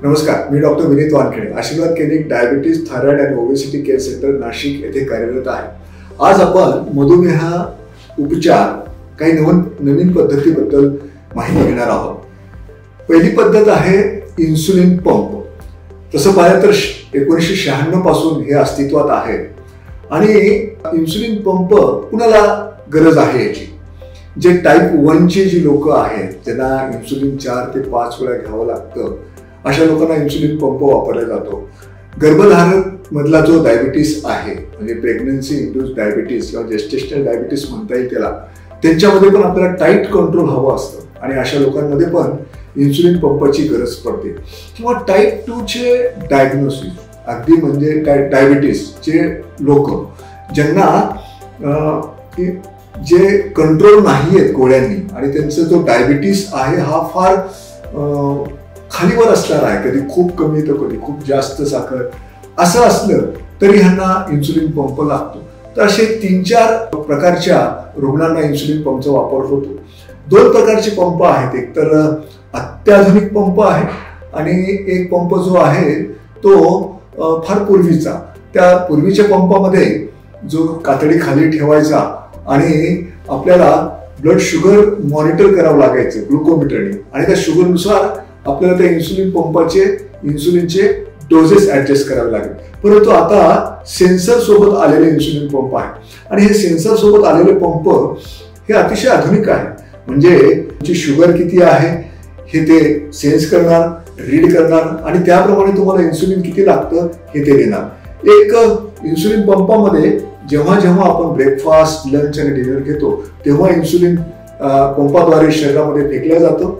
नमस्कार, मी डॉक्टर विनीत वानखेडे, आशीर्वाद clinic diabetes, thyroid and obesity care centre Nashik येथे कार्यरत आहे. आज आपण मधुमेह उपचार काही नवीन पद्धतीबद्दल माहिती घेणार आहोत. पहिली पद्धत आहे इन्सुलिन पंप. तसं पाहिलं तर 1996 पासून हे अस्तित्वात आहे आणि इन्सुलिन पंप कुणाला गरज आहे याची? जे टाईप 1 चे जी लोक आहेत, ज्यांना इन्सुलिन 4 ते 5 वेळा घ्यावं लागतं, अशा लोकांना इन्सुलिन पंप वापरला जातो. गर्भधारण मधला जो डायबिटीस आहे, म्हणजे प्रेग्नन्सी इंड्यूस डायबिटीस किंवा जेस्टेशनल डायबिटीस म्हणता येईल त्याला, त्यांच्यामध्ये पण आपल्याला टाईट कंट्रोल हवं असतं आणि अशा लोकांमध्ये पण इन्सुलिन पंपाची गरज पडते. किंवा टाईप 2 चे डायग्नोसिस, अगदी म्हणजे डायबिटीसचे लोक ज्यांना जे कंट्रोल नाही आहेत गोळ्यांनी आणि त्यांचा जो डायबिटीस आहे हा फार खालीवर असणार आहे, कधी खूप कमी तर कधी खूप जास्त साखर, असं असलं तरी ह्यांना इन्सुलिन पंप लागतो. तर असे 3-4 प्रकारच्या रुग्णांना इन्सुलिन पंपचा वापर होतो. 2 प्रकारचे पंप आहेत, एक तर अत्याधुनिक पंप आहे आणि एक पंप जो आहे तो फार पूर्वीचा. त्या पूर्वीच्या पंपामध्ये जो कातडी खाली ठेवायचा आणि आपल्याला ब्लड शुगर मॉनिटर करावं लागायचं ग्लुकोमीटरने आणि त्या शुगरनुसार आपल्याला त्या इन्सुलिन पंपाचे इन्सुलिनचे डोसेस ऍडजस्ट करावे लागेल. परंतु आता सेन्सर सोबत आलेले इन्सुलिन पंप आहे आणि हे सेन्सर सोबत आलेले पंप हे अतिशय आधुनिक आहे. म्हणजे तुमची शुगर किती आहे हे ते सेन्स करणार, रीड करणार आणि त्याप्रमाणे तुम्हाला इन्सुलिन किती लागतं हे ते देणार. एक इन्सुलिन पंपामध्ये जेव्हा जेव्हा आपण ब्रेकफास्ट, लंच आणि डिनर घेतो तेव्हा इन्सुलिन पंपाद्वारे शरीरामध्ये फेकलं जातं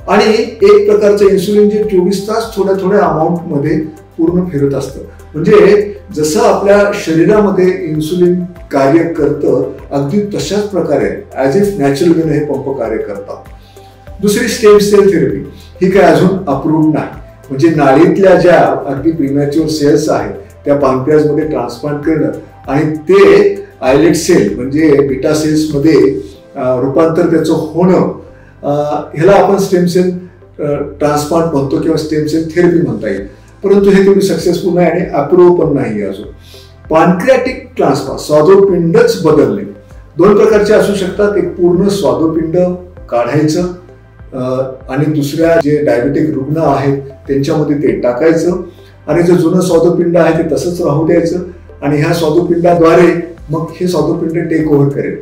आणि एक प्रकारचं इन्सुलिन जे 24 तास थोड्या अमाऊंट मध्ये पूर्ण फिरत असतं. म्हणजे जसं आपल्या शरीरामध्ये इन्सुलिन कार्य करतं अगदी तशाच प्रकारे ऍज इफ नॅचरल वेने हे पंप कार्य करतात. दुसरी स्टेम सेल थेरपी, ही काय अजून अप्रूव्ड नाही. म्हणजे नाळीतल्या ज्या अगदी प्रीमॅच्युअर सेल्स आहेत त्या पॅनक्रियास मध्ये ट्रान्सप्लांट करणं आणि ते आयलेट सेल म्हणजे बीटा सेल्स मध्ये रूपांतर त्याचं होणं, ह्याला आपण स्टेम सेल ट्रान्सप्लांट म्हणतो किंवा स्टेम सेल थेरपी म्हणता येईल. परंतु हे तेवढी सक्सेसफुल नाही आणि अप्रूव्ह पण नाही अजून. पॅनक्रियाटिक ट्रान्सप्लांट, स्वादुपिंडच बदलणे, 2 प्रकारचे असू शकतात. एक पूर्ण स्वादुपिंड काढायचं आणि दुसऱ्या जे डायबेटिक रुग्ण आहेत त्यांच्यामध्ये ते टाकायचं आणि जे जुनं स्वादुपिंड आहे ते तसंच राहू द्यायचं आणि ह्या स्वादुपिंडाद्वारे मग हे स्वादुपिंड टेक ओव्हर करेल.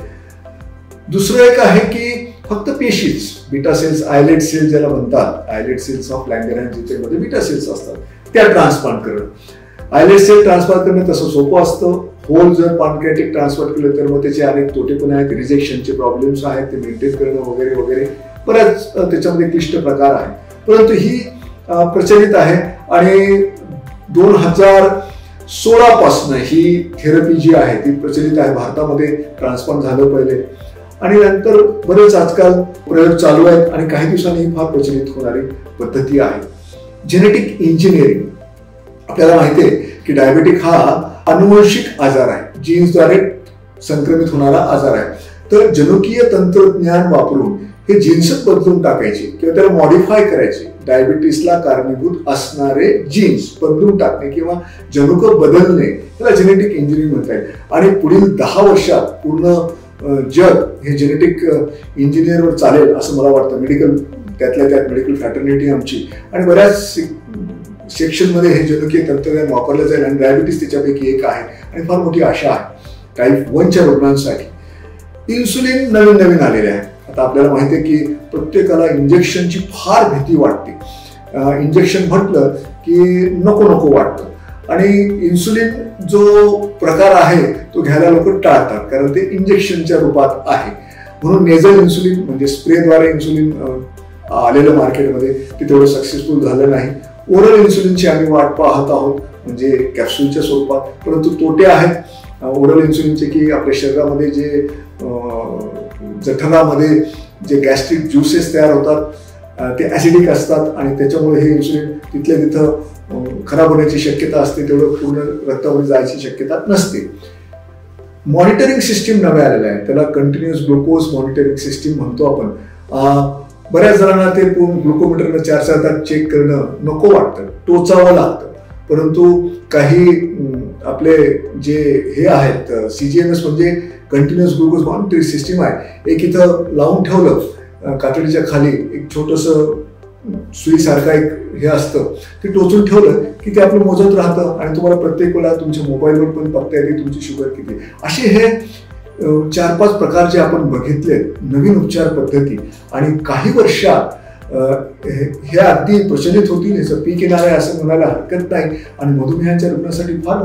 दुसरं एक आहे की फक्त पेशीच, बीटा सेल्स, आयलेट सेल ज्याला म्हणतात, आयलेट सेल्स ऑफ लँगरहॅन्स जिथे बीटा सेल्स असतात त्या ट्रान्सप्लांट करणं. आयलेट सेल ट्रान्सप्लांट करणं तसं सोपं असतं. होल जर पॅनक्रियाटिक ट्रान्सप्लांट केलं तर मग त्याचे अनेक तोटे पण आहेत, रिजेक्शनचे प्रॉब्लेम्स आहेत, ते मेंटेन करणं वगैरे वगैरे बऱ्याच त्याच्यामध्ये क्लिष्ट प्रकार आहे. परंतु ही प्रचलित आहे आणि 2016 पासून ही थेरपी जी आहे ती प्रचलित आहे. भारतामध्ये ट्रान्सप्लांट झालं पहिले आणि नंतर बरेच आजकाल प्रयोग चालू आहेत आणि काही दिवसांनी ही फार प्रचलित होणारी पद्धती आहे. जेनेटिक इंजिनिअरिंग, आपल्याला माहिती आहे की डायबेटिक हा अनुवंशिक आजार आहे, जीन्सद्वारे संक्रमित होणारा आजार आहे. तर जनुकीय तंत्रज्ञान वापरून हे जीन्स बदलून टाकायचे किंवा त्याला मॉडिफाय करायचे. डायबिटीसला कारणीभूत असणारे जीन्स बदलून टाकणे किंवा जनुक बदलणे त्याला जेनेटिक इंजिनिअरिंग म्हणता येईल. आणि पुढील 10 वर्षात पूर्ण जग हे जेनेटिक इंजिनिअरवर चालेल असं मला वाटतं. मेडिकल, त्यातल्या त्यात मेडिकल फॅटर्निटी आमची आणि बऱ्याच सेक्शनमध्ये हे जनुकीय तंत्रज्ञान वापरलं जाईल आणि डायबिटीस त्याच्यापैकी एक आहे आणि फार मोठी आशा आहे टाईप 1च्या रुग्णांसाठी. इन्सुलिन नवीन आलेले आहे. आता आपल्याला माहिती आहे की प्रत्येकाला इंजेक्शनची फार भीती वाटते. इंजेक्शन म्हटलं की नको वाटतं आणि इन्सुलिन जो प्रकार आहे तो घ्यायला लोक टाळतात कारण ते इंजेक्शनच्या रूपात आहे. म्हणून नेझल इन्सुलिन म्हणजे स्प्रेद्वारे इन्सुलिन आलेलं मार्केटमध्ये ते तेवढं सक्सेसफुल झालं नाही. ओरल इन्सुलिनची आम्ही वाट पाहत आहोत म्हणजे कॅप्सूलच्या स्वरूपात. परंतु तोटे आहेत ओरल इन्सुलिनचे की आपल्या शरीरामध्ये जे जठरामध्ये जे गॅस्ट्रिक ज्युसेस तयार होतात ते ऍसिडिक असतात आणि त्याच्यामुळे हे इन्सुलिन तिथल्या तिथं खराब होण्याची शक्यता असते, तेवढं पूर्ण रक्तामध्ये जायची शक्यता नसते. मॉनिटरिंग सिस्टीम नव्या आलेल्या आहे, त्याला कंटिन्युअस ग्लुकोज मॉनिटरिंग सिस्टीम म्हणतो आपण. बऱ्याच जणांना ते ग्लुकोमीटरनं 4-6 तास चेक करणं नको वाटतं, टोचावं लागतं. परंतु काही आपले जे हे आहेत CGMS म्हणजे कंटिन्युअस ग्लुकोज मॉनिटरिंग सिस्टीम आहे, एक इथं लावून ठेवलं कातडीच्या खाली, एक छोटंसं सुईसारखा एक हे असतं, ते टोचून ठेवलं की ते आपलं मोजत राहतं आणि तुम्हाला प्रत्येक वेळा तुमच्या मोबाईलवर पण बघता येते तुमची शुगर किती. असे हे 4-5 प्रकार जे आपण बघितले नवीन उपचार पद्धती, आणि काही वर्षात हे अगदी प्रचलित होतील, याचं पीक येणार आहे असं म्हणायला हरकत नाही, आणि मधुमेहाच्या रुग्णासाठी फार